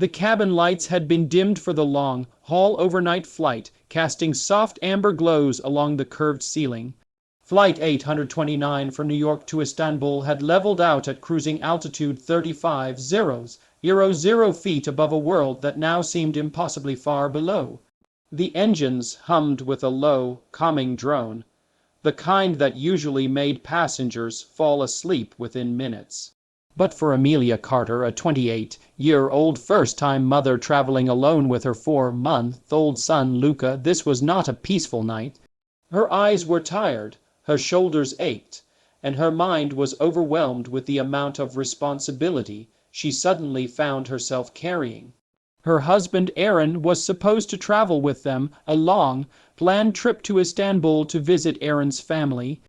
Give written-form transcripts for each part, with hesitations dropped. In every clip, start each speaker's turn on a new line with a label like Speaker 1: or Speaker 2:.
Speaker 1: The cabin lights had been dimmed for the long, haul overnight flight, casting soft amber glows along the curved ceiling. Flight 829 from New York to Istanbul had leveled out at cruising altitude 35,000 feet above a world that now seemed impossibly far below. The engines hummed with a low, calming drone, the kind that usually made passengers fall asleep within minutes. But for Amelia Carter, a 28-year-old first-time mother traveling alone with her 4-month-old son Luca, this was not a peaceful night. Her eyes were tired, her shoulders ached, and her mind was overwhelmed with the amount of responsibility she suddenly found herself carrying. Her husband Aaron was supposed to travel with them, a long, planned trip to Istanbul to visit Aaron's family.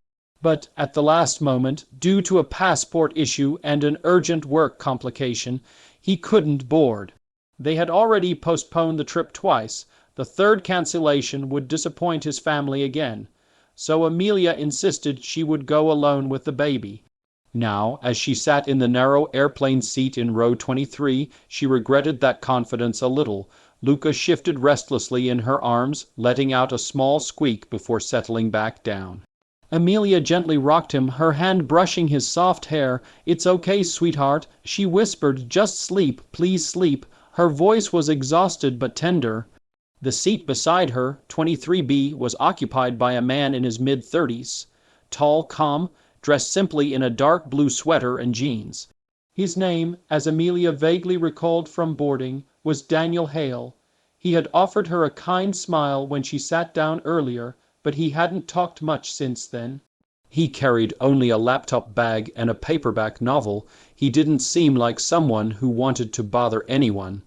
Speaker 1: But at the last moment, due to a passport issue and an urgent work complication, he couldn't board. They had already postponed the trip twice. The third cancellation would disappoint his family again. So Amelia insisted she would go alone with the baby. Now, as she sat in the narrow airplane seat in row 23, she regretted that confidence a little. Luca shifted restlessly in her arms, letting out a small squeak before settling back down. Amelia gently rocked him, her hand brushing his soft hair. "It's okay, sweetheart," she whispered. "Just sleep, please sleep." Her voice was exhausted but tender. The seat beside her, 23B, was occupied by a man in his mid-30s. Tall, calm, dressed simply in a dark blue sweater and jeans. His name, as Amelia vaguely recalled from boarding, was Daniel Hale. He had offered her a kind smile when she sat down earlier, but he hadn't talked much since then. He carried only a laptop bag and a paperback novel. He didn't seem like someone who wanted to bother anyone.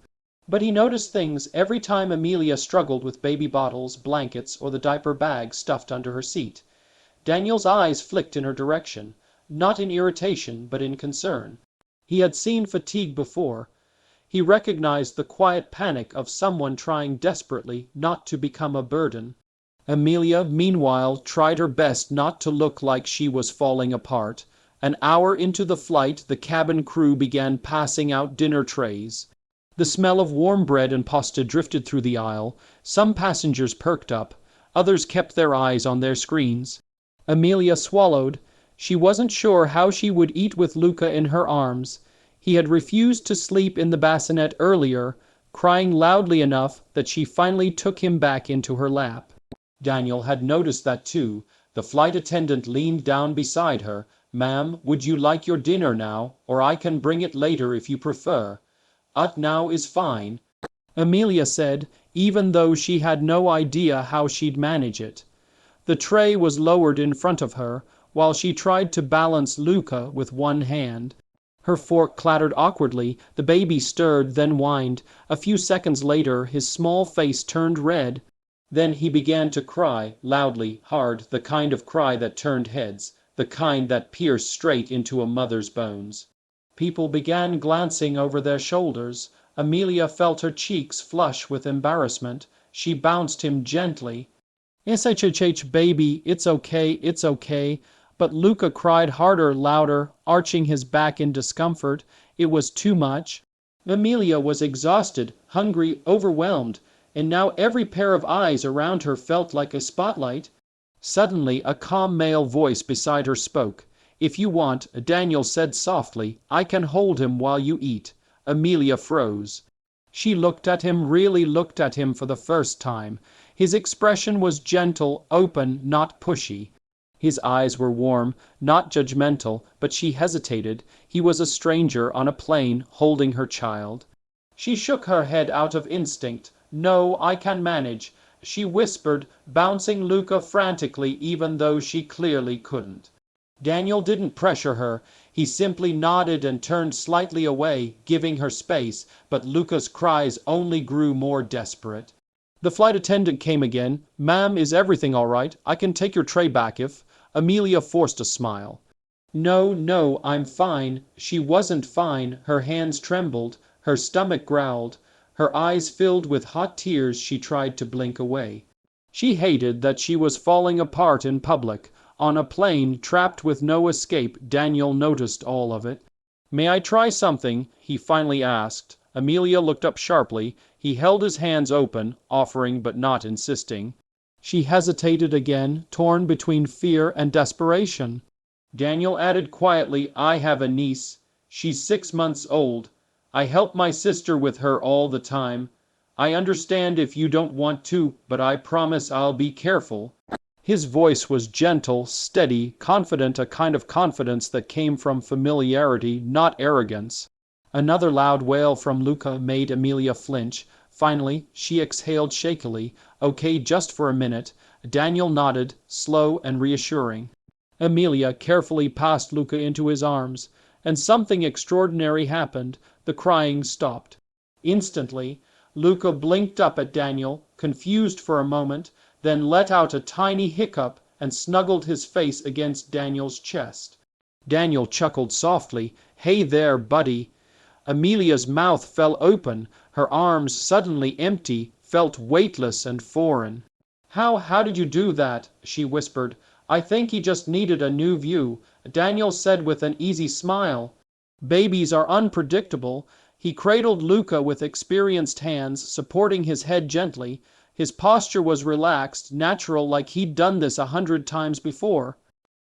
Speaker 1: But he noticed things every time Amelia struggled with baby bottles, blankets, or the diaper bag stuffed under her seat. Daniel's eyes flicked in her direction, not in irritation, but in concern. He had seen fatigue before. He recognized the quiet panic of someone trying desperately not to become a burden. Amelia, meanwhile, tried her best not to look like she was falling apart. An hour into the flight, the cabin crew began passing out dinner trays. The smell of warm bread and pasta drifted through the aisle. Some passengers perked up. Others kept their eyes on their screens. Amelia swallowed. She wasn't sure how she would eat with Luca in her arms. He had refused to sleep in the bassinet earlier, crying loudly enough that she finally took him back into her lap. Daniel had noticed that too. The flight attendant leaned down beside her. "Ma'am, would you like your dinner now? Or I can bring it later if you prefer." "Now is fine," Amelia said, even though she had no idea how she'd manage it. The tray was lowered in front of her, while she tried to balance Luca with one hand. Her fork clattered awkwardly. The baby stirred, then whined. A few seconds later, his small face turned red. Then he began to cry, loudly, hard, the kind of cry that turned heads, the kind that pierced straight into a mother's bones. People began glancing over their shoulders. Amelia felt her cheeks flush with embarrassment. She bounced him gently. "SHH, baby, it's okay. But Luca cried harder, louder, arching his back in discomfort. It was too much. Amelia was exhausted, hungry, overwhelmed, and now every pair of eyes around her felt like a spotlight. Suddenly, a calm male voice beside her spoke. "If you want," Daniel said softly, "I can hold him while you eat." Amelia froze. She really looked at him for the first time. His expression was gentle, open, not pushy. His eyes were warm, not judgmental, but she hesitated. He was a stranger on a plane, holding her child. She shook her head out of instinct. "No, I can manage," she whispered, bouncing Luca frantically even though she clearly couldn't. Daniel didn't pressure her. He simply nodded and turned slightly away, giving her space, but Luca's cries only grew more desperate. The flight attendant came again. "Ma'am, is everything all right? I can take your tray back if—" Amelia forced a smile. No, I'm fine." She wasn't fine. Her hands trembled. Her stomach growled. Her eyes filled with hot tears. She tried to blink away. She hated that she was falling apart in public. On a plane, trapped with no escape, Daniel noticed all of it. "May I try something?" he finally asked. Amelia looked up sharply. He held his hands open, offering but not insisting. She hesitated again, torn between fear and desperation. Daniel added quietly, I have a niece. She's 6 months old. I help my sister with her all the time. I understand if you don't want to, but I promise I'll be careful. His voice was gentle, steady, confident, a kind of confidence that came from familiarity, not arrogance. Another loud wail from Luca made Amelia flinch. Finally, she exhaled shakily. Okay, just for a minute. Daniel nodded, slow and reassuring. Amelia carefully passed Luca into his arms, and something extraordinary happened. The crying stopped. Instantly, Luca blinked up at Daniel, confused for a moment, then let out a tiny hiccup and snuggled his face against Daniel's chest. Daniel chuckled softly. Hey there, buddy. Amelia's mouth fell open. Her arms, suddenly empty, felt weightless and foreign. How did you do that? She whispered. I think he just needed a new view, Daniel said with an easy smile. Babies are unpredictable. He cradled Luca with experienced hands, supporting his head gently. His posture was relaxed, natural, like he'd done this 100 times before.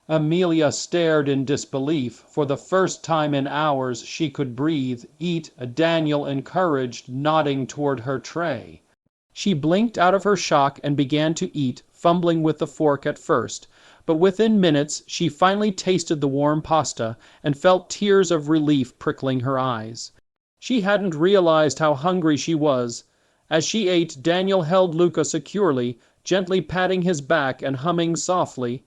Speaker 1: Amelia stared in disbelief. For the first time in hours she could breathe, eat. Daniel encouraged, nodding toward her tray. She blinked out of her shock and began to eat, fumbling with the fork at first. But within minutes she finally tasted the warm pasta and felt tears of relief prickling her eyes. She hadn't realized how hungry she was. As she ate, Daniel held Luca securely, gently patting his back and humming softly.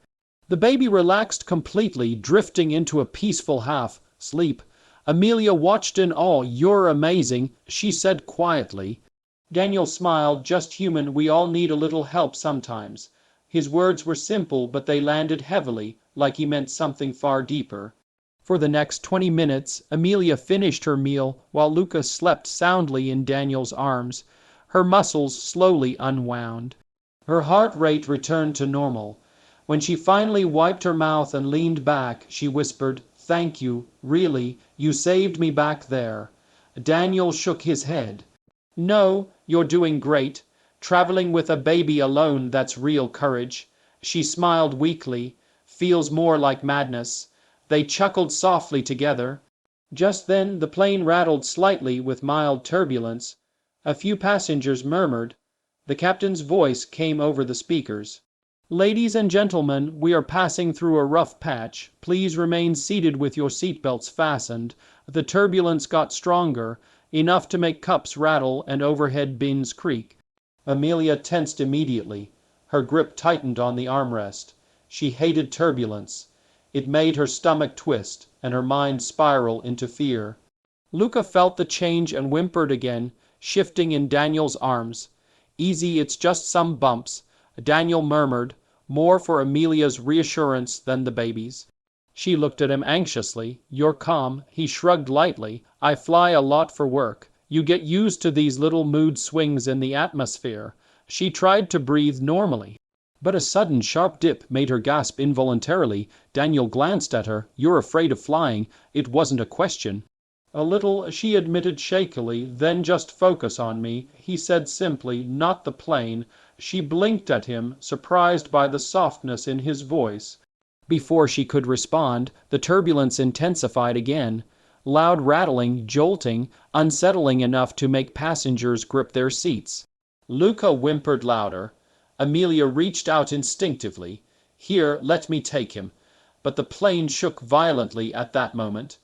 Speaker 1: The baby relaxed completely, drifting into a peaceful half-sleep. Amelia watched in awe. You're amazing, she said quietly. Daniel smiled. Just human, we all need a little help sometimes. His words were simple, but they landed heavily, like he meant something far deeper. For the next 20 minutes, Amelia finished her meal while Luca slept soundly in Daniel's arms. Her muscles slowly unwound. Her heart rate returned to normal. When she finally wiped her mouth and leaned back, she whispered, Thank you, really, you saved me back there. Daniel shook his head. No, you're doing great. Traveling with a baby alone, that's real courage. She smiled weakly. Feels more like madness. They chuckled softly together. Just then the plane rattled slightly with mild turbulence. A few passengers murmured. The captain's voice came over the speakers. Ladies and gentlemen, we are passing through a rough patch. Please remain seated with your seatbelts fastened. The turbulence got stronger, enough to make cups rattle and overhead bins creak. Amelia tensed immediately. Her grip tightened on the armrest. She hated turbulence. It made her stomach twist and her mind spiral into fear. Luca felt the change and whimpered again, shifting in Daniel's arms. Easy, it's just some bumps, Daniel murmured, more for Amelia's reassurance than the baby's. She looked at him anxiously. You're calm. He shrugged lightly. I fly a lot for work. You get used to these little mood swings in the atmosphere. She tried to breathe normally. But a sudden sharp dip made her gasp involuntarily. Daniel glanced at her. You're afraid of flying. It wasn't a question. A little, she admitted shakily. Then just focus on me, he said simply, not the plane. She blinked at him, surprised by the softness in his voice. Before she could respond, the turbulence intensified again. Loud rattling, jolting, unsettling enough to make passengers grip their seats. Luca whimpered louder. Amelia reached out instinctively. Here, let me take him. But the plane shook violently at that moment.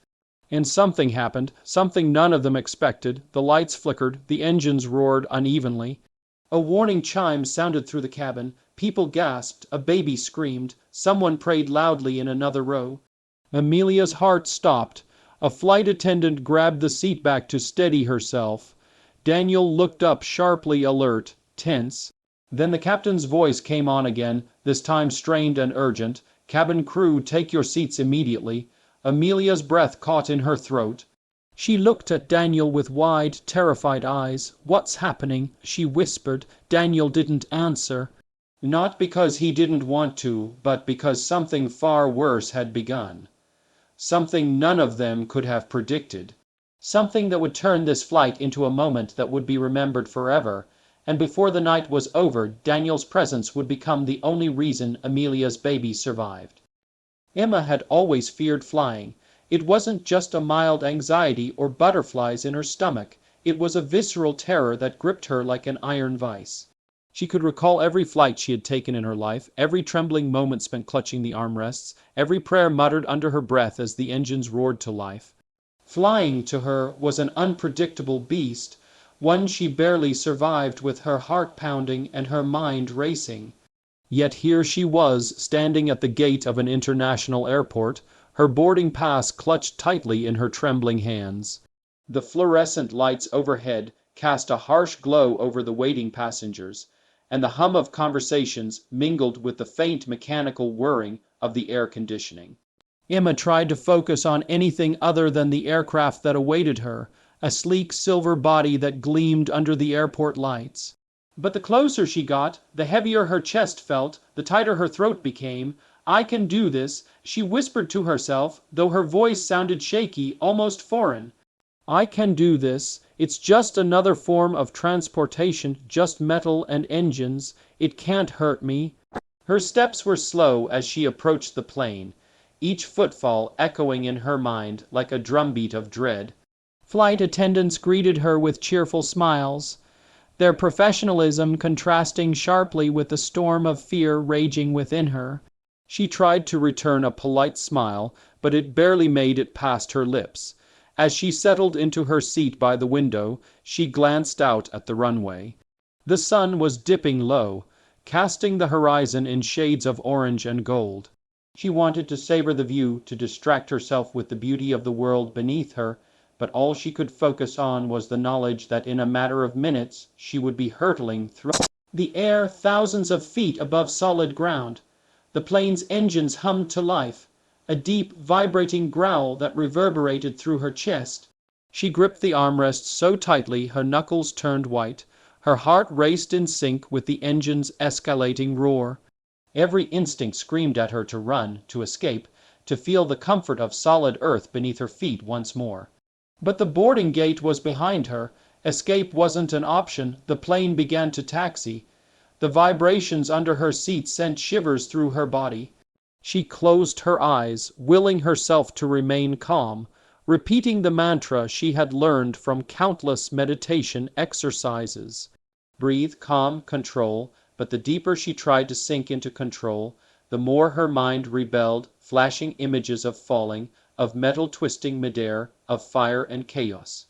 Speaker 1: And something happened, something none of them expected. The lights flickered, the engines roared unevenly. A warning chime sounded through the cabin. People gasped, a baby screamed, someone prayed loudly in another row. Amelia's heart stopped. A flight attendant grabbed the seat back to steady herself. Daniel looked up sharply, alert, tense. Then the captain's voice came on again, this time strained and urgent. Cabin crew, take your seats immediately. Amelia's breath caught in her throat. She looked at Daniel with wide, terrified eyes. What's happening? She whispered. Daniel didn't answer. Not because he didn't want to, but because something far worse had begun. Something none of them could have predicted. Something that would turn this flight into a moment that would be remembered forever, and before the night was over Daniel's presence would become the only reason Amelia's baby survived. Emma had always feared flying. It wasn't just a mild anxiety or butterflies in her stomach, it was a visceral terror that gripped her like an iron vice. She could recall every flight she had taken in her life, every trembling moment spent clutching the armrests, every prayer muttered under her breath as the engines roared to life. Flying to her was an unpredictable beast, one she barely survived with her heart pounding and her mind racing. Yet here she was, standing at the gate of an international airport, her boarding pass clutched tightly in her trembling hands. The fluorescent lights overhead cast a harsh glow over the waiting passengers, and the hum of conversations mingled with the faint mechanical whirring of the air conditioning. Emma tried to focus on anything other than the aircraft that awaited her, a sleek silver body that gleamed under the airport lights. But the closer she got, the heavier her chest felt, the tighter her throat became. "I can do this," she whispered to herself, though her voice sounded shaky, almost foreign. "I can do this. It's just another form of transportation, just metal and engines. It can't hurt me." Her steps were slow as she approached the plane, each footfall echoing in her mind like a drumbeat of dread. Flight attendants greeted her with cheerful smiles, their professionalism contrasting sharply with the storm of fear raging within her. She tried to return a polite smile, but it barely made it past her lips. As she settled into her seat by the window, she glanced out at the runway. The sun was dipping low, casting the horizon in shades of orange and gold. She wanted to savor the view, to distract herself with the beauty of the world beneath her, but all she could focus on was the knowledge that in a matter of minutes she would be hurtling through the air thousands of feet above solid ground. The plane's engines hummed to life, a deep, vibrating growl that reverberated through her chest. She gripped the armrest so tightly her knuckles turned white. Her heart raced in sync with the engine's escalating roar. Every instinct screamed at her to run, to escape, to feel the comfort of solid earth beneath her feet once more. But the boarding gate was behind her. Escape wasn't an option. The plane began to taxi. The vibrations under her seat sent shivers through her body. She closed her eyes, willing herself to remain calm, repeating the mantra she had learned from countless meditation exercises. Breathe, calm, control. But the deeper she tried to sink into control, the more her mind rebelled, flashing images of falling, of metal twisting midair, of fire and chaos.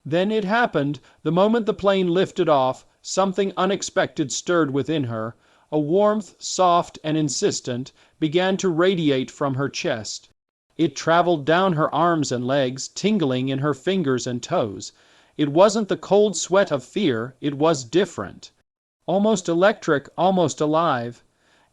Speaker 1: Then it happened. The moment the plane lifted off, something unexpected stirred within her. A warmth, soft and insistent, began to radiate from her chest. It traveled down her arms and legs, tingling in her fingers and toes. It wasn't the cold sweat of fear, it was different. Almost electric, almost alive.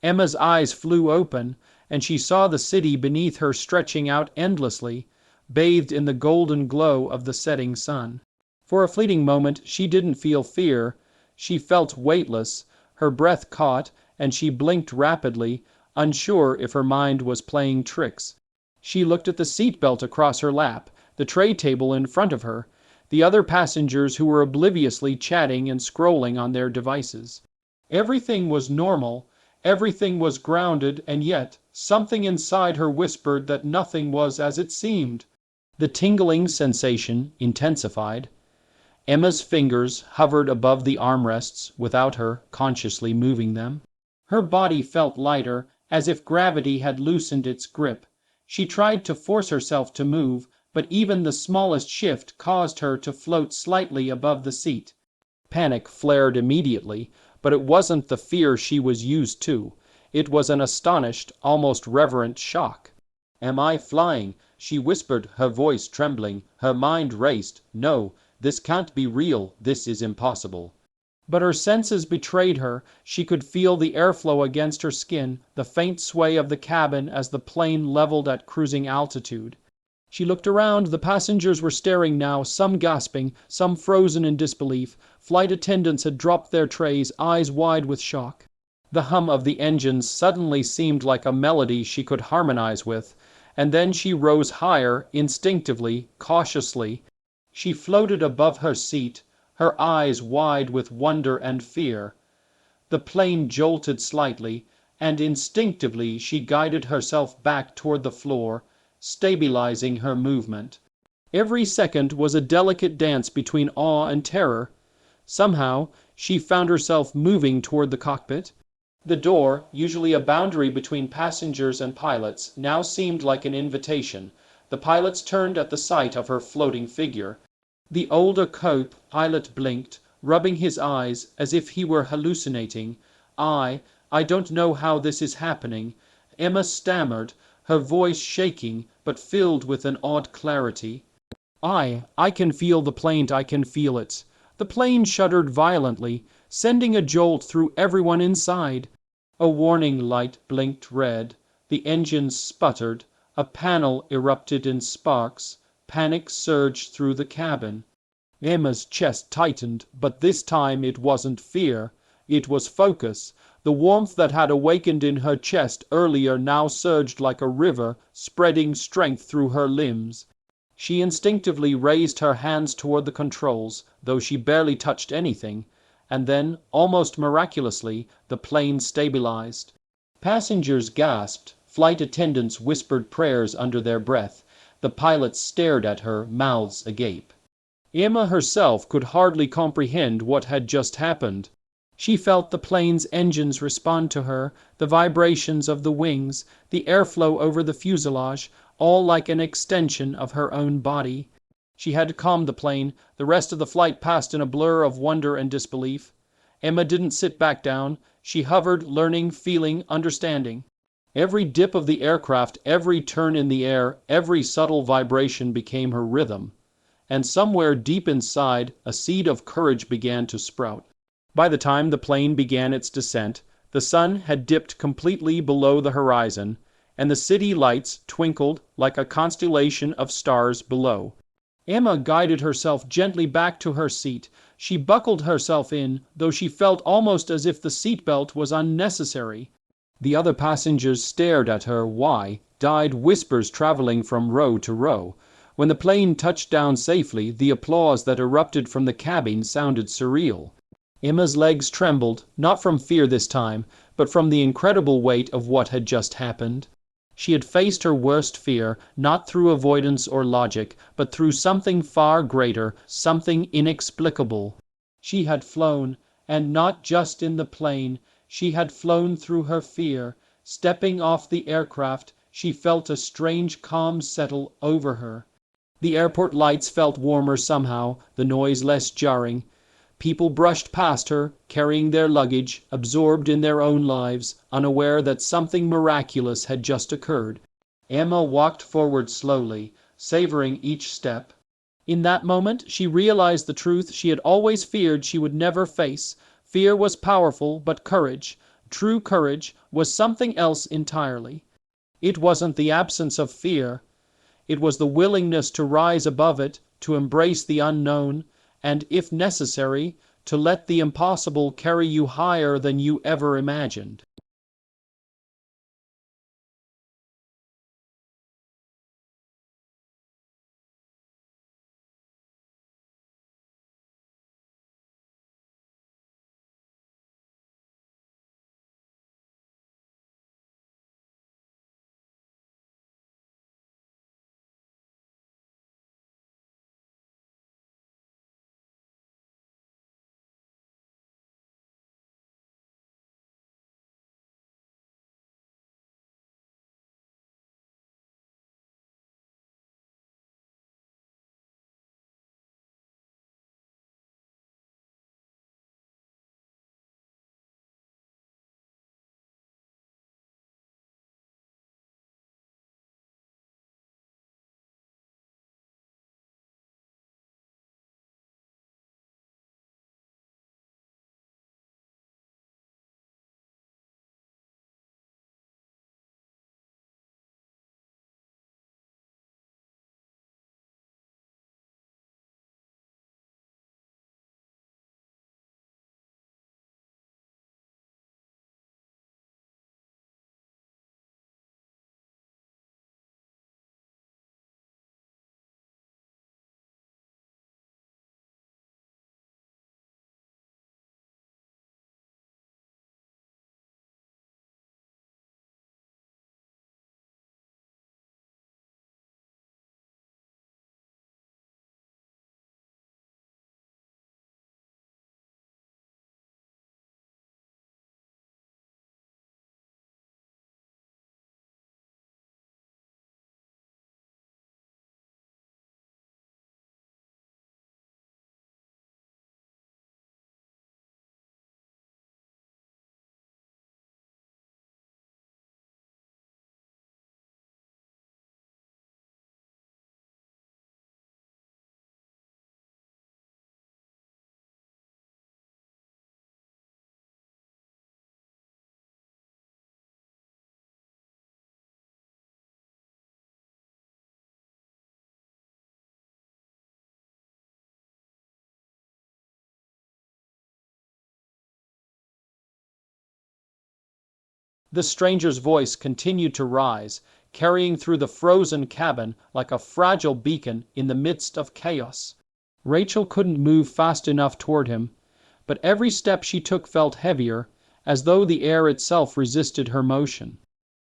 Speaker 1: Emma's eyes flew open, and she saw the city beneath her stretching out endlessly, bathed in the golden glow of the setting sun. For a fleeting moment she didn't feel fear. She felt weightless, her breath caught, and she blinked rapidly, unsure if her mind was playing tricks. She looked at the seatbelt across her lap, the tray table in front of her, the other passengers who were obliviously chatting and scrolling on their devices. Everything was normal, everything was grounded, and yet something inside her whispered that nothing was as it seemed. The tingling sensation intensified. Emma's fingers hovered above the armrests without her consciously moving them. Her body felt lighter, as if gravity had loosened its grip. She tried to force herself to move, but even the smallest shift caused her to float slightly above the seat. Panic flared immediately, but it wasn't the fear she was used to. It was an astonished, almost reverent shock. "Am I flying?" she whispered, her voice trembling. Her mind raced. "No, this can't be real. This is impossible." But her senses betrayed her. She could feel the airflow against her skin, the faint sway of the cabin as the plane leveled at cruising altitude. She looked around. The passengers were staring now, some gasping, some frozen in disbelief. Flight attendants had dropped their trays, eyes wide with shock. The hum of the engines suddenly seemed like a melody she could harmonize with, and then she rose higher, instinctively, cautiously. She floated above her seat, her eyes wide with wonder and fear. The plane jolted slightly, and instinctively she guided herself back toward the floor, stabilizing her movement. Every second was a delicate dance between awe and terror. Somehow, she found herself moving toward the cockpit. The door, usually a boundary between passengers and pilots, now seemed like an invitation. The pilots turned at the sight of her floating figure. The older co-pilot blinked, rubbing his eyes as if he were hallucinating. I don't know how this is happening," Emma stammered, her voice shaking but filled with an odd clarity. I can feel the plane, I can feel it." The plane shuddered violently, sending a jolt through everyone inside. A warning light blinked red. The engines sputtered. A panel erupted in sparks. Panic surged through the cabin. Emma's chest tightened, but this time it wasn't fear. It was focus. The warmth that had awakened in her chest earlier now surged like a river, spreading strength through her limbs. She instinctively raised her hands toward the controls, though she barely touched anything, and then, almost miraculously, the plane stabilized. Passengers gasped, flight attendants whispered prayers under their breath, the pilots stared at her, mouths agape. Emma herself could hardly comprehend what had just happened. She felt the plane's engines respond to her, the vibrations of the wings, the airflow over the fuselage, all like an extension of her own body. She had calmed the plane. The rest of the flight passed in a blur of wonder and disbelief. Emma didn't sit back down. She hovered, learning, feeling, understanding. Every dip of the aircraft, every turn in the air, every subtle vibration became her rhythm. And somewhere deep inside, a seed of courage began to sprout. By the time the plane began its descent, the sun had dipped completely below the horizon, and the city lights twinkled like a constellation of stars below. Emma guided herself gently back to her seat. She buckled herself in, though she felt almost as if the seatbelt was unnecessary. The other passengers stared at her. Why? Died whispers traveling from row to row. When the plane touched down safely, the applause that erupted from the cabin sounded surreal. Emma's legs trembled, not from fear this time, but from the incredible weight of what had just happened. She had faced her worst fear, not through avoidance or logic, but through something far greater, something inexplicable. She had flown, and not just in the plane. She had flown through her fear. Stepping off the aircraft, she felt a strange calm settle over her. The airport lights felt warmer somehow, the noise less jarring. People brushed past her, carrying their luggage, absorbed in their own lives, unaware that something miraculous had just occurred. Emma walked forward slowly, savoring each step. In that moment, she realized the truth she had always feared she would never face. Fear was powerful, but courage, true courage, was something else entirely. It wasn't the absence of fear. It was the willingness to rise above it, to embrace the unknown, and, if necessary, to let the impossible carry you higher than you ever imagined. The stranger's voice continued to rise, carrying through the frozen cabin like a fragile beacon in the midst of chaos. Rachel couldn't move fast enough toward him, but every step she took felt heavier, as though the air itself resisted her motion.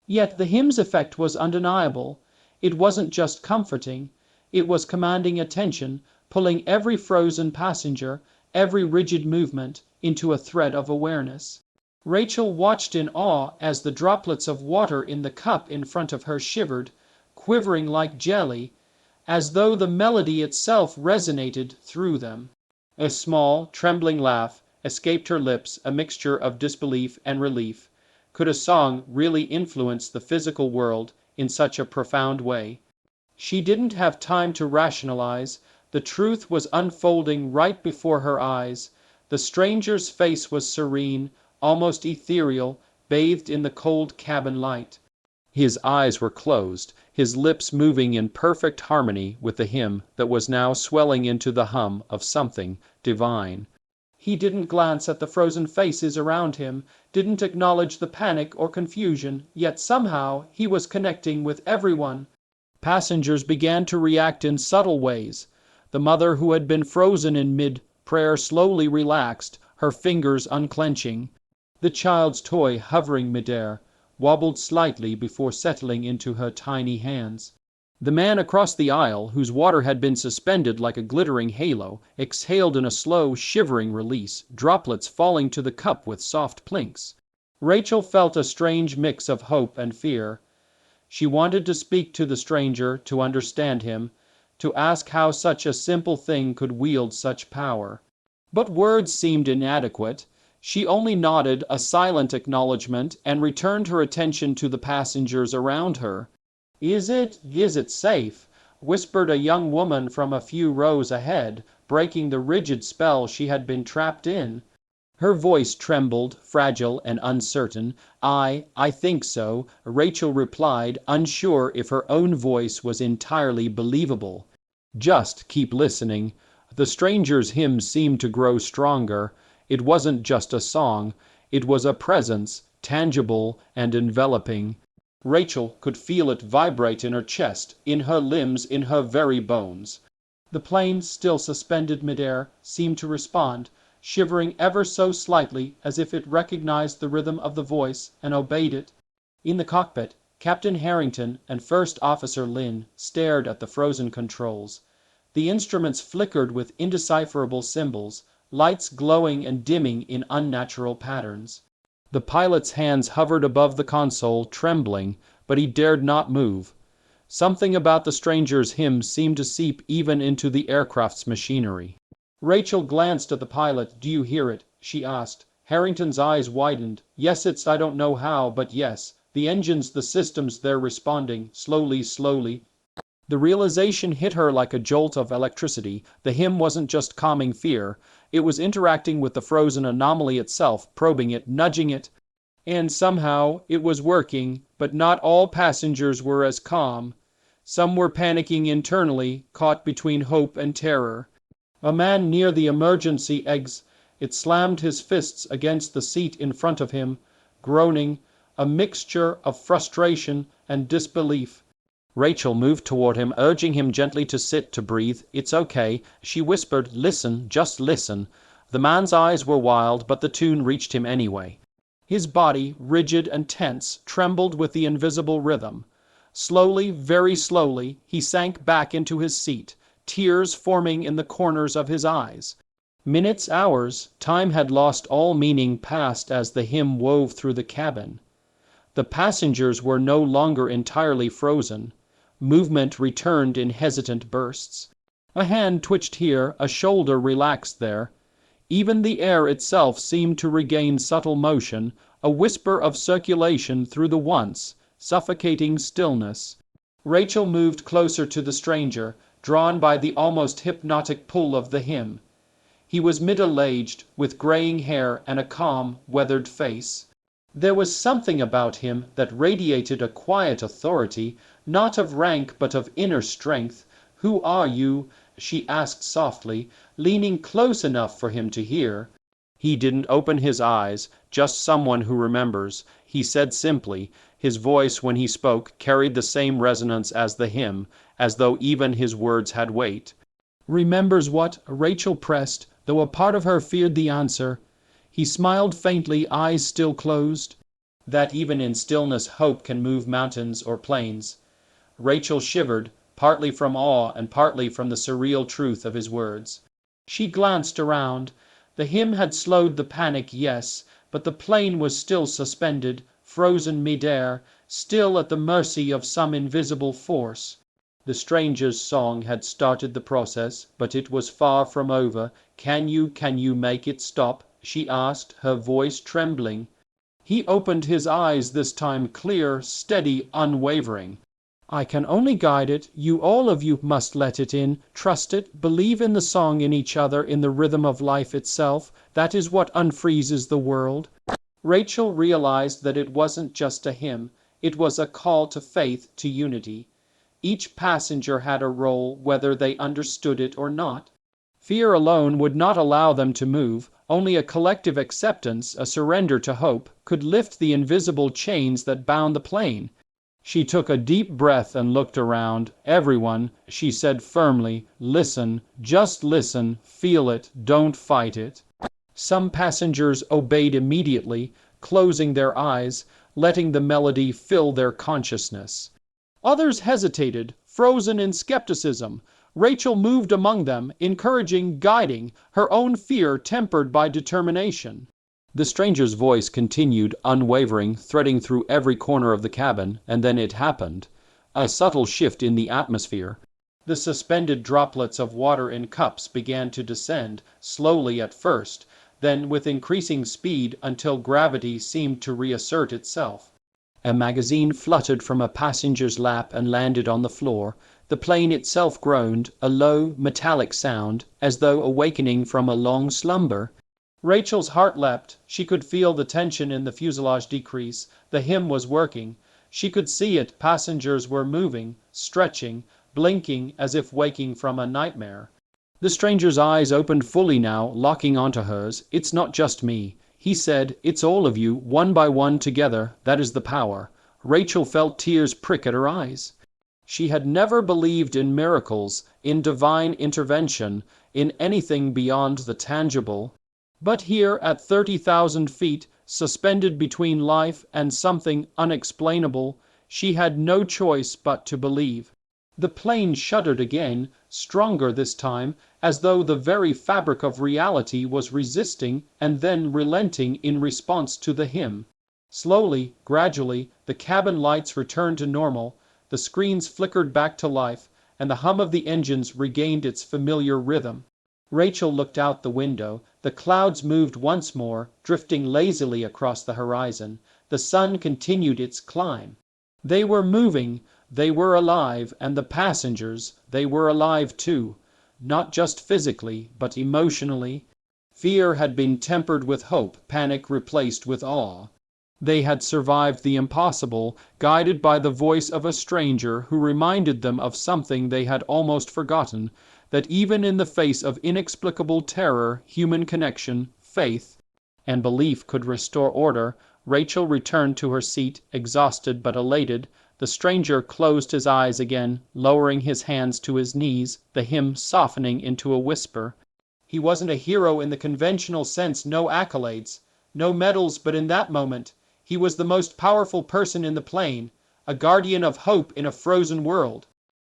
Speaker 1: Yet the hymn's effect was undeniable. It wasn't just comforting, it was commanding attention, pulling every frozen passenger, every rigid movement, into a thread of awareness. Rachel watched in awe as the droplets of water in the cup in front of her shivered, quivering like jelly, as though the melody itself resonated through them. A small, trembling laugh escaped her lips, a mixture of disbelief and relief. Could a song really influence the physical world in such a profound way? She didn't have time to rationalize. The truth was unfolding right before her eyes. The stranger's face was serene, almost ethereal, bathed in the cold cabin light. His eyes were closed, his lips moving in perfect harmony with the hymn that was now swelling into the hum of something divine. He didn't glance at the frozen faces around him, didn't acknowledge the panic or confusion, yet somehow he was connecting with everyone. Passengers began to react in subtle ways. The mother who had been frozen in mid-prayer slowly relaxed, her fingers unclenching. The child's toy, hovering midair, wobbled slightly before settling into her tiny hands. The man across the aisle, whose water had been suspended like a glittering halo, exhaled in a slow, shivering release, droplets falling to the cup with soft plinks. Rachel felt a strange mix of hope and fear. She wanted to speak to the stranger, to understand him, to ask how such a simple thing could wield such power. But words seemed inadequate. She only nodded a silent acknowledgement and returned her attention to the passengers around her. Is it safe?" whispered a young woman from a few rows ahead, breaking the rigid spell she had been trapped in. Her voice trembled, fragile and uncertain. I think so," Rachel replied, unsure if her own voice was entirely believable. "Just keep listening." The stranger's hymn seemed to grow stronger. It wasn't just a song, it was a presence, tangible and enveloping. Rachel could feel it vibrate in her chest, in her limbs, in her very bones. The plane, still suspended midair, seemed to respond, shivering ever so slightly as if it recognized the rhythm of the voice and obeyed it. In the cockpit, Captain Harrington and First Officer Lynn stared at the frozen controls. The instruments flickered with indecipherable symbols, lights glowing and dimming in unnatural patterns. The pilot's hands hovered above the console, trembling, but he dared not move. Something about the stranger's hymn seemed to seep even into the aircraft's machinery. Rachel glanced at the pilot. "Do you hear it?" she asked. Harrington's eyes widened. "Yes, it's I don't know how, but yes. The engines, the systems, they're responding, slowly. The realization hit her like a jolt of electricity. The hymn wasn't just calming fear. It was interacting with the frozen anomaly itself, probing it, nudging it. And somehow it was working, but not all passengers were as calm. Some were panicking internally, caught between hope and terror. A man near the emergency exit slammed his fists against the seat in front of him, groaning, a mixture of frustration and disbelief. Rachel moved toward him, urging him gently to sit, to breathe. "It's okay," she whispered. "Listen, just listen." The man's eyes were wild, but the tune reached him anyway. His body, rigid and tense, trembled with the invisible rhythm. Slowly, very slowly, he sank back into his seat, tears forming in the corners of his eyes. Minutes, hours, time had lost all meaning, passed as the hymn wove through the cabin. The passengers were no longer entirely frozen. Movement returned in hesitant bursts. A hand twitched here, a shoulder relaxed there. Even the air itself seemed to regain subtle motion, a whisper of circulation through the once suffocating stillness. Rachel moved closer to the stranger, drawn by the almost hypnotic pull of the hymn. He was middle-aged, with graying hair and a calm, weathered face. There was something about him that radiated a quiet authority, not of rank but of inner strength. "Who are you?" she asked softly, leaning close enough for him to hear. He didn't open his eyes, just someone who remembers. He said simply, his voice when he spoke carried the same resonance as the hymn, as though even his words had weight. "Remembers what?" Rachel pressed, though a part of her feared the answer. He smiled faintly, eyes still closed. "That even in stillness hope can move mountains or plains." Rachel shivered, partly from awe and partly from the surreal truth of his words. She glanced around. The hymn had slowed the panic, yes, but the plane was still suspended, frozen mid-air, still at the mercy of some invisible force. The stranger's song had started the process, but it was far from over. Can you make it stop?" she asked, her voice trembling. He opened his eyes this time, clear, steady, unwavering. "I can only guide it. You, all of you, must let it in, trust it, believe in the song, in each other, in the rhythm of life itself. That is what unfreezes the world." Rachel realized that it wasn't just a hymn. It was a call to faith, to unity. Each passenger had a role, whether they understood it or not. Fear alone would not allow them to move. Only a collective acceptance, a surrender to hope, could lift the invisible chains that bound the plane. She took a deep breath and looked around. "Everyone," she said firmly, "listen, just listen, feel it, don't fight it." Some passengers obeyed immediately, closing their eyes, letting the melody fill their consciousness. Others hesitated, frozen in skepticism. Rachel moved among them, encouraging, guiding, her own fear tempered by determination. The stranger's voice continued, unwavering, threading through every corner of the cabin, and then it happened. A subtle shift in the atmosphere. The suspended droplets of water in cups began to descend, slowly at first, then with increasing speed until gravity seemed to reassert itself. A magazine fluttered from a passenger's lap and landed on the floor. The plane itself groaned, a low, metallic sound, as though awakening from a long slumber. Rachel's heart leapt. She could feel the tension in the fuselage decrease. The hymn was working. She could see it. Passengers were moving, stretching, blinking as if waking from a nightmare. The stranger's eyes opened fully now, locking onto hers. "It's not just me," he said. "It's all of you, one by one, together. That is the power." Rachel felt tears prick at her eyes. She had never believed in miracles, in divine intervention, in anything beyond the tangible. But here, at 30,000 feet, suspended between life and something unexplainable, she had no choice but to believe. The plane shuddered again, stronger this time, as though the very fabric of reality was resisting and then relenting in response to the hymn. Slowly, gradually, the cabin lights returned to normal, the screens flickered back to life, and the hum of the engines regained its familiar rhythm. Rachel looked out the window. The clouds moved once more, drifting lazily across the horizon. The sun continued its climb. They were moving, they were alive, and the passengers, they were alive too. Not just physically, but emotionally. Fear had been tempered with hope, panic replaced with awe. They had survived the impossible, guided by the voice of a stranger who reminded them of something they had almost forgotten, that even in the face of inexplicable terror, human connection, faith, and belief could restore order. Rachel returned to her seat, exhausted but elated. The stranger closed his eyes again, lowering his hands to his knees, the hymn softening into a whisper. He wasn't a hero in the conventional sense, no accolades, no medals, but in that moment, he was the most powerful person in the plane, a guardian of hope in a frozen world.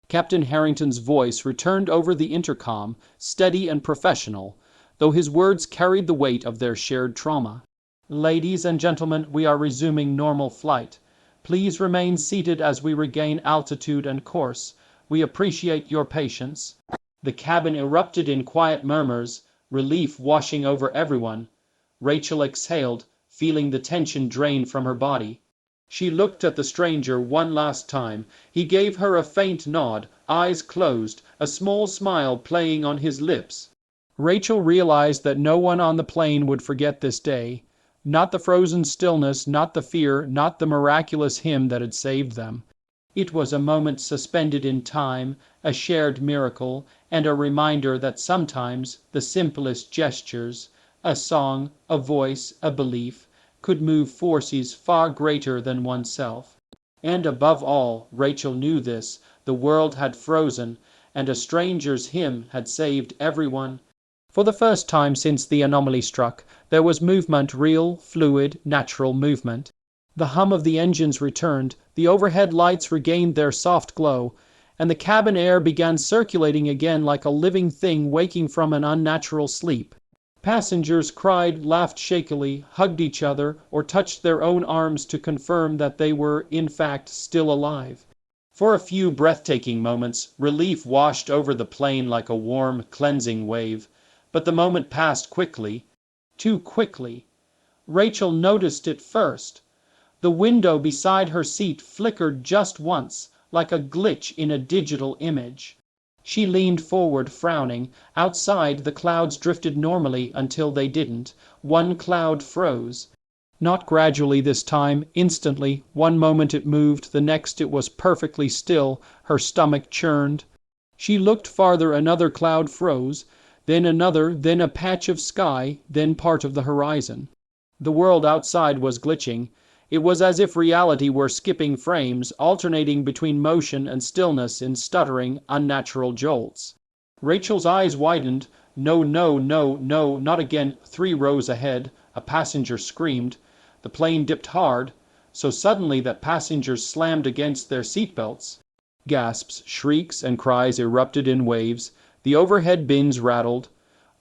Speaker 1: Captain Harrington's voice returned over the intercom, steady and professional, though his words carried the weight of their shared trauma. "Ladies and gentlemen, we are resuming normal flight. Please remain seated as we regain altitude and course. We appreciate your patience." The cabin erupted in quiet murmurs, relief washing over everyone. Rachel exhaled, feeling the tension drain from her body. She looked at the stranger one last time. He gave her a faint nod, eyes closed, a small smile playing on his lips. Rachel realized that no one on the plane would forget this day. Not the frozen stillness, not the fear, not the miraculous hymn that had saved them. It was a moment suspended in time, a shared miracle, and a reminder that sometimes the simplest gestures, A song, a voice, a belief, could move forces far greater than oneself. And above all, Rachel knew this, the world had frozen, and a stranger's hymn had saved everyone. For the first time since the anomaly struck, there was movement, real, fluid, natural movement. The hum of the engines returned, the overhead lights regained their soft glow, and the cabin air began circulating again like a living thing waking from an unnatural sleep. Passengers cried, laughed shakily, hugged each other, or touched their own arms to confirm that they were, in fact, still alive. For a few breathtaking moments, relief washed over the plane like a warm, cleansing wave. But the moment passed quickly. Too quickly. Rachel noticed it first. The window beside her seat flickered just once, like a glitch in a digital image. She leaned forward, frowning. Outside, the clouds drifted normally until they didn't. One cloud froze. Not gradually this time, instantly. One moment it moved, the next it was perfectly still. Her stomach churned. She looked farther, another cloud froze. Then another, then a patch of sky, then part of the horizon. The world outside was glitching. It was as if reality were skipping frames, alternating between motion and stillness in stuttering, unnatural jolts. Rachel's eyes widened. No, no, no, no, not again. 3 rows ahead, a passenger screamed. The plane dipped hard, so suddenly that passengers slammed against their seatbelts. Gasps, shrieks, and cries erupted in waves. The overhead bins rattled.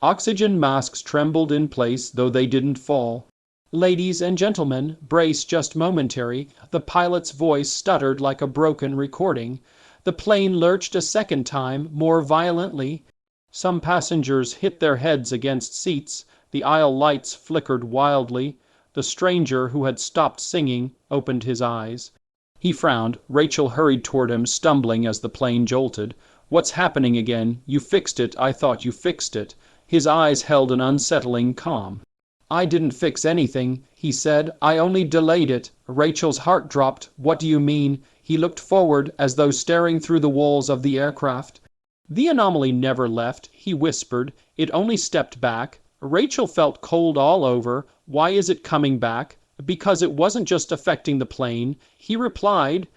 Speaker 1: Oxygen masks trembled in place, though they didn't fall. Ladies and gentlemen, brace just momentary. The pilot's voice stuttered like a broken recording. The plane lurched a second time, more violently. Some passengers hit their heads against seats. The aisle lights flickered wildly. The stranger, who had stopped singing, opened his eyes. He frowned. Rachel hurried toward him, stumbling as the plane jolted. What's happening again? You fixed it. I thought you fixed it. His eyes held an unsettling calm. I didn't fix anything, he said. I only delayed it. Rachel's heart dropped. What do you mean? He looked forward, as though staring through the walls of the aircraft. The anomaly never left, he whispered. It only stepped back. Rachel felt cold all over. Why is it coming back? Because it wasn't just affecting the plane. He replied.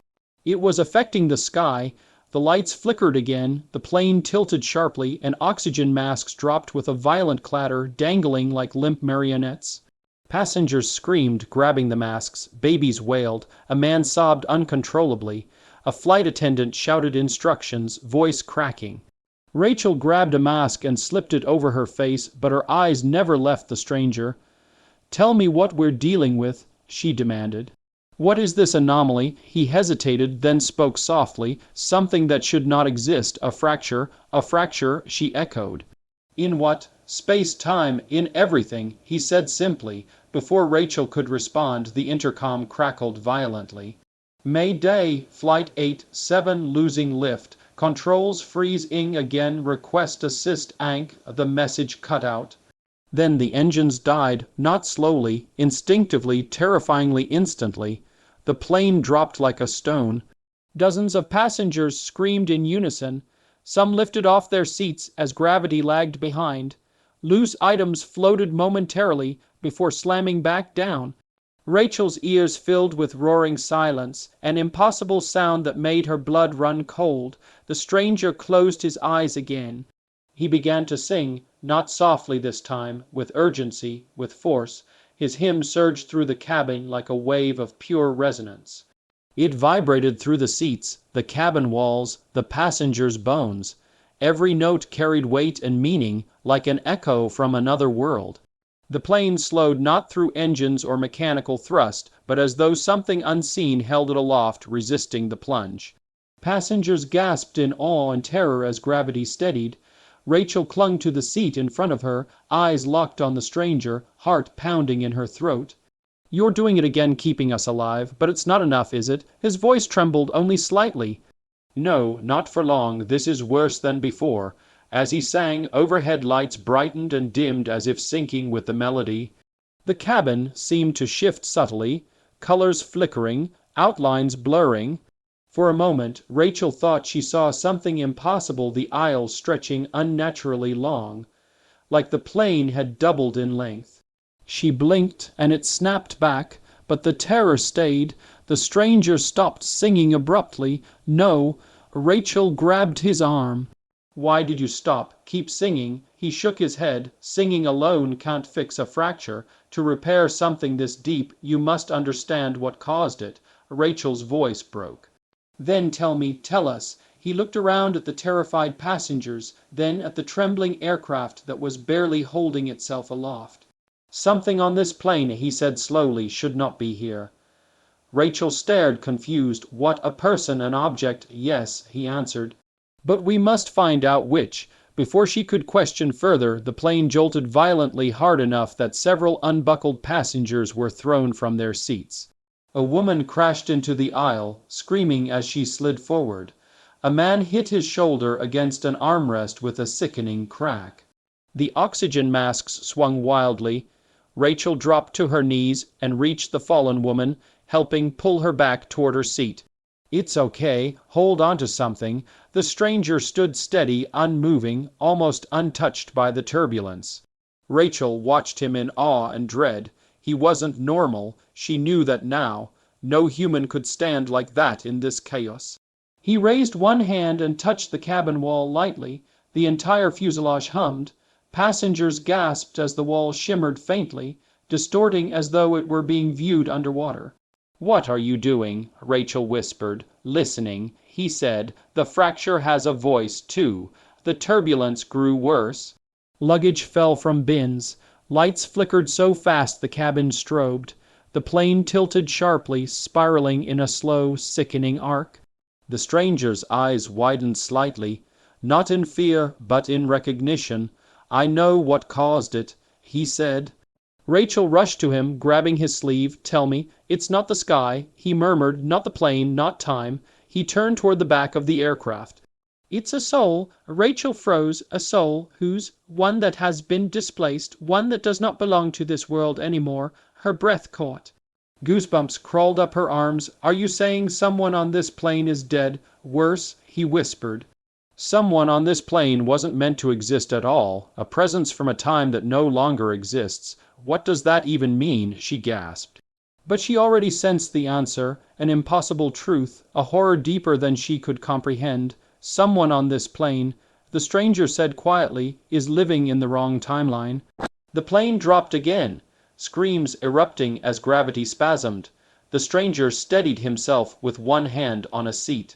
Speaker 1: It was affecting the sky. The lights flickered again, the plane tilted sharply, and oxygen masks dropped with a violent clatter, dangling like limp marionettes. Passengers screamed, grabbing the masks. Babies wailed. A man sobbed uncontrollably. A flight attendant shouted instructions, voice cracking. Rachel grabbed a mask and slipped it over her face, but her eyes never left the stranger. Tell me what we're dealing with, she demanded. What is this anomaly? He hesitated, then spoke softly. Something that should not exist. A fracture, she echoed. In what? Space-time, in everything, he said simply. Before Rachel could respond, the intercom crackled violently. Mayday, Flight 87 losing lift. Controls freezing again, request assist Ank, the message cut out. Then the engines died, not slowly, instinctively, terrifyingly, instantly. The plane dropped like a stone. Dozens of passengers screamed in unison. Some lifted off their seats as gravity lagged behind. Loose items floated momentarily before slamming back down. Rachel's ears filled with roaring silence, an impossible sound that made her blood run cold. The stranger closed his eyes again. He began to sing, not softly this time, with urgency, with force. His hymn surged through the cabin like a wave of pure resonance. It vibrated through the seats, the cabin walls, the passengers' bones. Every note carried weight and meaning, like an echo from another world. The plane slowed not through engines or mechanical thrust, but as though something unseen held it aloft, resisting the plunge. Passengers gasped in awe and terror as gravity steadied. Rachel clung to the seat in front of her, eyes locked on the stranger, heart pounding in her throat. You're doing it again, keeping us alive, but it's not enough, is it? His voice trembled only slightly. No, not for long. This is worse than before. As he sang, overhead lights brightened and dimmed as if syncing with the melody. The cabin seemed to shift subtly, colors flickering, outlines blurring. For a moment, Rachel thought she saw something impossible, the aisles stretching unnaturally long. like the plane had doubled in length. She blinked and it snapped back, but the terror stayed. The stranger stopped singing abruptly. No, Rachel grabbed his arm. Why did you stop? Keep singing. He shook his head. Singing alone can't fix a fracture. To repair something this deep, you must understand what caused it. Rachel's voice broke. Then tell us. He looked around at the terrified passengers, then at the trembling aircraft that was barely holding itself aloft. Something on this plane, he said slowly, should not be here. Rachel stared, confused. What, a person, an object? Yes, he answered. But we must find out which. Before she could question further, the plane jolted violently hard enough that several unbuckled passengers were thrown from their seats. A woman crashed into the aisle, screaming as she slid forward. A man hit his shoulder against an armrest with a sickening crack. The oxygen masks swung wildly. Rachel dropped to her knees and reached the fallen woman, helping pull her back toward her seat. It's okay, hold on to something. The stranger stood steady, unmoving, almost untouched by the turbulence. Rachel watched him in awe and dread. He wasn't normal, she knew that now. No human could stand like that in this chaos. He raised one hand and touched the cabin wall lightly. The entire fuselage hummed. Passengers gasped as the wall shimmered faintly, distorting as though it were being viewed underwater. What are you doing? Rachel whispered. Listening, he said. The fracture has a voice, too. The turbulence grew worse. Luggage fell from bins. Lights flickered so fast the cabin strobed. The plane tilted sharply, spiraling in a slow, sickening arc. The stranger's eyes widened slightly, not in fear, but in recognition. I know what caused it, he said. Rachel rushed to him, grabbing his sleeve. Tell me, it's not the sky, he murmured, not the plane, not time. He turned toward the back of the aircraft. It's a soul. Rachel froze. A soul whose, one that has been displaced, one that does not belong to this world anymore. Her breath caught. Goosebumps crawled up her arms. Are you saying someone on this plane is dead? Worse, he whispered. Someone on this plane wasn't meant to exist at all, a presence from a time that no longer exists. What does that even mean? She gasped. But she already sensed the answer, an impossible truth, a horror deeper than she could comprehend. Someone on this plane, the stranger said quietly, is living in the wrong timeline. The plane dropped again, screams erupting as gravity spasmed. The stranger steadied himself with one hand on a seat.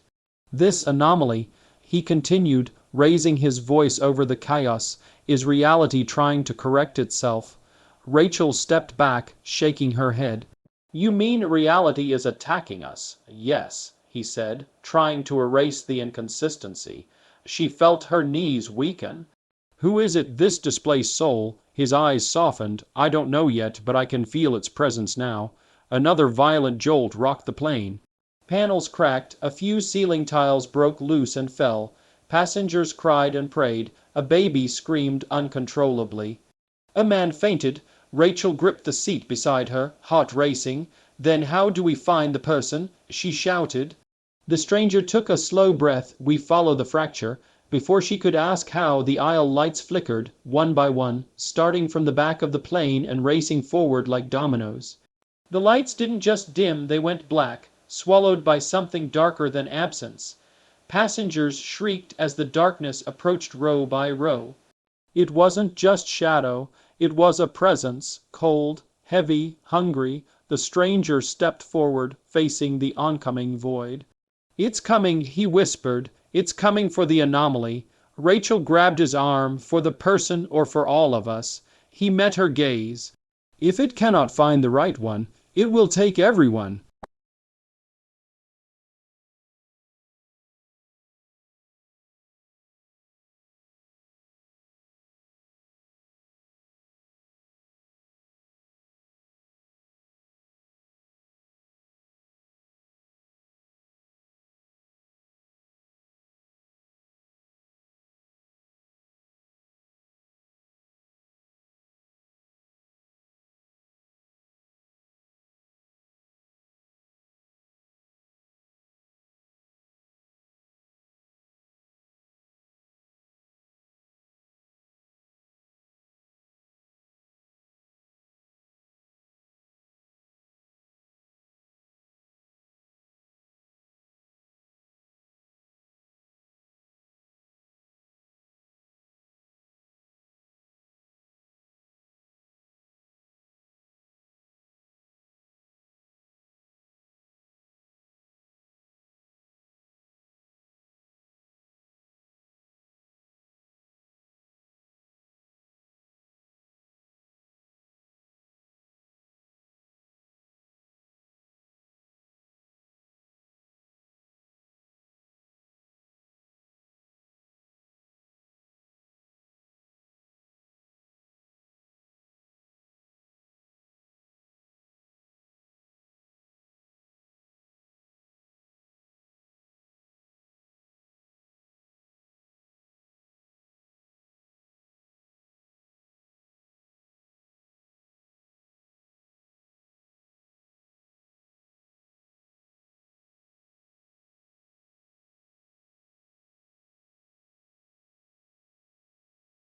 Speaker 1: This anomaly, he continued, raising his voice over the chaos, is reality trying to correct itself. Rachel stepped back, shaking her head. You mean reality is attacking us? Yes, he said, trying to erase the inconsistency. She felt her knees weaken. Who is it, this displaced soul? His eyes softened. I don't know yet, but I can feel its presence now. Another violent jolt rocked the plane. Panels cracked, a few ceiling tiles broke loose and fell. Passengers cried and prayed. A baby screamed uncontrollably. A man fainted. Rachel gripped the seat beside her, heart racing. Then how do we find the person? She shouted. The stranger took a slow breath. We follow the fracture. Before she could ask how, the aisle lights flickered, one by one, starting from the back of the plane and racing forward like dominoes. The lights didn't just dim, they went black, swallowed by something darker than absence. Passengers shrieked as the darkness approached row by row. It wasn't just shadow, it was a presence, cold, heavy, hungry. The stranger stepped forward, facing the oncoming void. It's coming, he whispered. It's coming for the anomaly. Rachel grabbed his arm. For the person or for all of us. He met her gaze. If it cannot find the right one, it will take everyone.